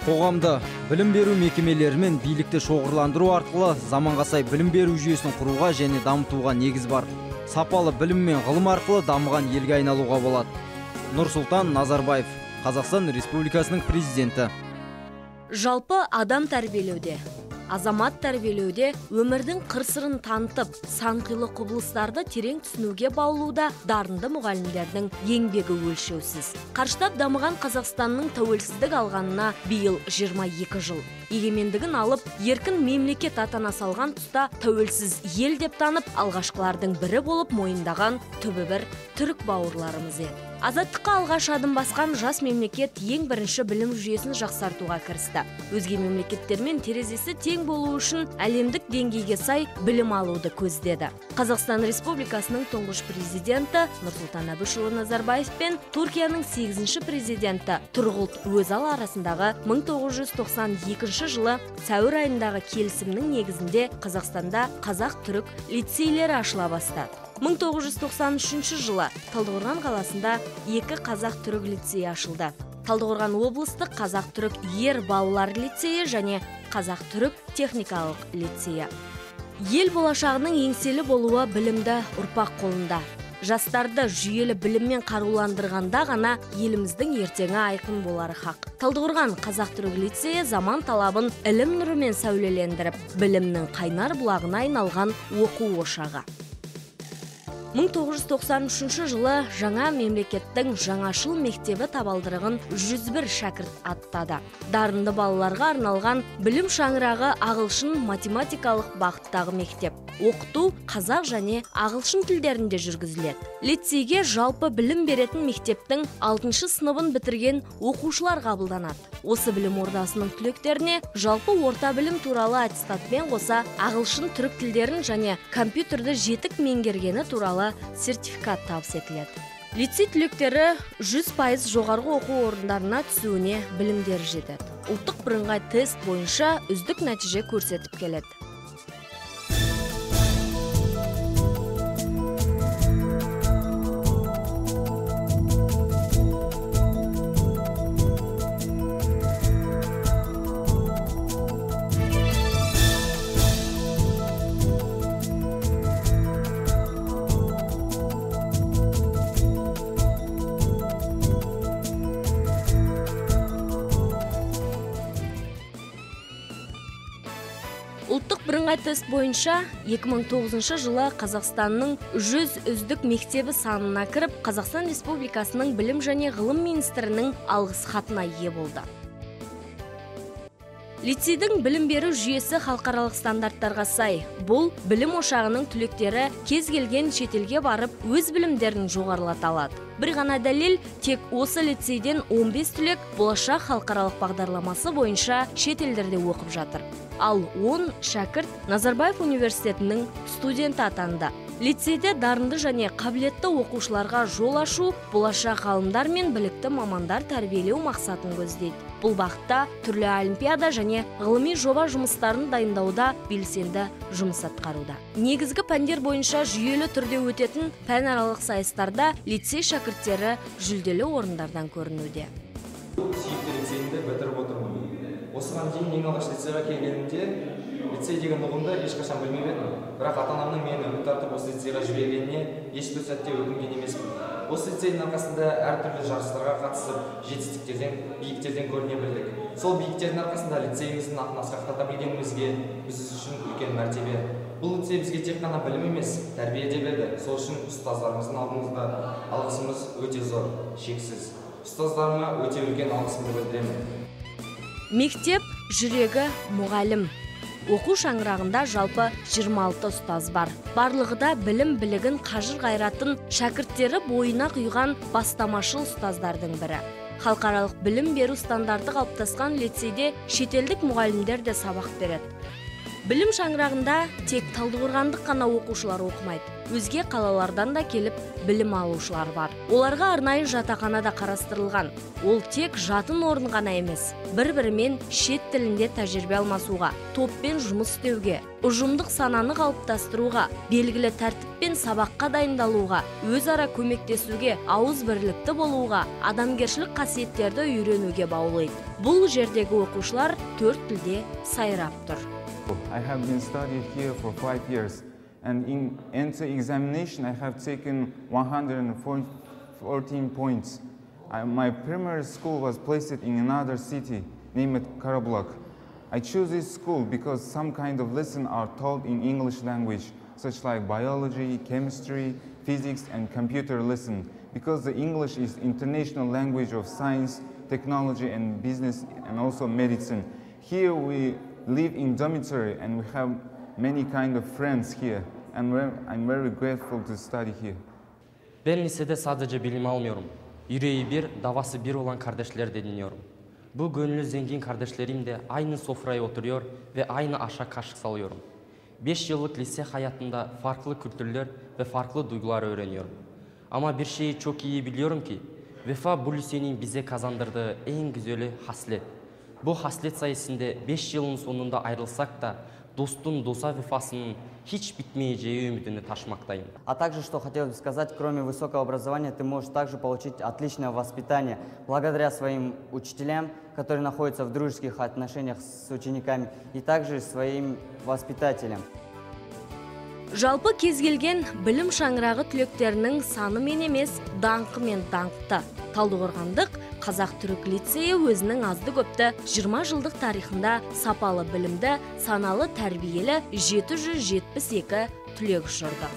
Қоғамда білім беру мекемелері мен билікті шоғырландыру арқылы заманға сай білім беру жүйесін құруға және дамытуға негіз бар. Сапалы білім мен ғылым арқылы дамыған елге айналуға болады. Нұрсұлтан Назарбаев, Қазақстан Республикасының президенті. Жалпы адам тәрбиелеуде, азамат тәрбиелеуде өмірдің қыр-сырын танытып, сан қилы құбылыстарды терең түсінуге баулуда дарынды мұғалімдердің еңбегі өлшеусіз. Қарыштап дамыған Қазақстанның тәуелсіздік алғанына биыл 22 жыл. Егемендігін алып, еркін мемлекет атана салған тұста тәуелсіз ел деп танып, алғашқылардың бірі болып мойындаған түбі бір түрік бауырларымыз еді. Азаттыққа алғаш адым басқан жас мемлекет ең бірінші білім жүйесін жақсартуға кірісті. Өзге мемлекеттермен терезесі тең болу үшін әлемдік деңгейге сай білім алуды көздеді. Қазақстан Республикасының тұңғыш президенті Нұрсұлтан Әбішұлы Назарбаев пен Түркияның 8-ші президенті Тұрғұт Өзал арасындағы 1992 жылы сәуір айындағы келісімнің негізінде Қазақстанда қазақ-түрік лицейлері ашыла бастады. 1993 жылы Талдықорған қаласында 2 қазақ-түрік лицейі ашылды. Талдықорған облыстық қазақ-түрік ер балалар лицейі және қазақ-түрік техникалық лицейі. Ел болашағының еңселі болуы білімді ұрпақ қолында. Жастарды жүйелі біліммен қаруландырғанда ғана еліміздің ертеңі айқын болары хақ. Талдықорған қазақ-түрік лицейі заман талабын ілім нұрымен сәулелендіріп, білімнің қайнар бұлағына айналған оқу ошағы. 1993 жылы жаңа мемлекеттің жаңашыл мектебі табалдырығын 101 шәкірт аттады. Дарынды балаларға арналған білім шаңырағы ағылшын математикалық бағыттағы мектеп. Оқыту қазақ және ағылшын тілдерінде жүргізіледі. Лицейге жалпы білім беретін мектептің 6-шы сыныбын бітірген оқушылар қабылданады. Осы білім ордасының түлектеріне жалпы орта білім туралы аттестатпен қоса ағылшын түрік тілдерін және компьютерді жетік меңгергені туралы сертификат табыс етіледі. Лицей түлектері 100% жоғарғы оқу орындарына түсуіне білімдері жетеді. Ұлттық бірыңғай тест бойынша үздік нәтиже көрсетіп келеді. Ұлттық бірыңғай тест бойынша 2009 жылы Қазақстанның 100 үздік мектебі санына кіріп, Қазақстан Республикасының білім және ғылым министрінің алғыс хатына ие болды. Лицейдің білім беру жүйесі халықаралық стандарттарға сай. Бұл білім ошағының түлектері кез келген шетелге барып, өз білімдерін жоғарылата алады. Бір ғана дәлел, тек осы лицейден 15 түлек болашақ халықаралық бағдарламасы бойынша шетелдерде оқып жатыр. Ал 10 шәкірт Назарбаев университетінің студенті атанды. Лицейде дарынды және қабілетті оқушыларға жол ашу, болашақ ғалымдар мен білікті мамандар тәрбиелеу мақсатын көздейді. Бұл бағытта түрлі олимпиада және ғылыми жоба жұмыстарын дайындауда белсенді жұмыс атқаруда. Негізгі пәндер бойынша жүйелі түрде өтетін пәнаралық сайыстарда лицей шәкірттері жүлделі орындардан көрінуде. Сүйікті лицейімді бітіріп отырмын. Осыған дейін ең алғаш лицейға келгенімде лицей деген ұғымды ешқашан білмеп едім. Бірақ ата-анамның мені үміт артып осы лицейға жібергеніне ешбір сәтте өкінген емеспін. Осы лицейдің арқасында әртүрлі жарыстарға қатысып, жетістіктерден, биіктерден көріне білдік. Сол биіктердің арқасында лицейіміздің атын асқақтата білгенімізге біз үшін үлкен мәртебе. Бұл лицей бізге тек қана білім емес, тәрбие де берді. Сол үшін ұстаздарымыздың алдымызда алғысымыз өте зор, шексіз. Ұстаздарыма өте үлкен алғысымды білдіремін. Мектеп жүрегі мұғалім. Оқу шаңырағында жалпы 26 ұстаз бар. Барлығы да білім білігін қажыр қайратын шәкірттері бойына құйған бастамашыл ұстаздардың бірі. Халықаралық білім беру стандарты қалыптасқан лицейде шетелдік мұғалімдер де сабақ береді. Білім шаңырағында тек талдықорғандық қана оқушылар оқымайды. өзге қалалардан да келіп білім алушылар бар. Оларға арнайы жатақхана да қарастырылған. Ол тек жатын орын ғана емес, бір-бірімен шет тілінде тәжірибе алмасуға, топпен жұмыс істеуге, ұжымдық сананы қалыптастыруға, белгілі тәртіппен сабаққа дайындалуға, өзара көмектесуге, ауыз бірлікті болуға, адамгершілік қасиеттерді үйренуге баулайды. Бұл жердегі оқушылар 4 тілде сайрап тұр. I have been studying here for 5 years, and in entry examination I have taken 114 points. My primary school was placed in another city named Karabulak. I chose this school because some kind of lessons are taught in English language, such like biology, chemistry, physics, and computer lesson. Because the English is international language of science, technology, and business, and also medicine. Here we live in dormitory, and we have many kind of friends here. And I'm very grateful to study here. Ben lisede sadece bilim almıyorum. Yüreği bir, davası bir olan kardeşler dinliyorum. Bu gönlü zengin kardeşlerim de aynı sofraya oturuyor ve aynı aşa kaşık salıyorum. 5 yıllık lise hayatımda farklı kültürler ve farklı duygular öğreniyorum. Ama bir şeyi çok iyi biliyorum ki, vefa bu lisenin bize kazandırdığı en güzeli haslet. Bu haslet sayesinde 5 yılın sonunda ayrılsak da dostun dosa vefasının hiç bitmeyeceği ümidini taşımaktayım. А также, что хотел бы сказать, кроме высокого образования, ты можешь также получить отличное воспитание благодаря своим учителям, которые находятся в дружеских отношениях с учениками, и также своим воспитателям. Жалпы кез келген білім шаңырағы түлектерінің санымен емес, даңқымен даңқты. Талдықорғандық Қазақ-түрік лицейі өзінің азды-көпті 20 жылдық тарихында сапалы білімді, саналы тәрбиелі 772 түлек ұшырды.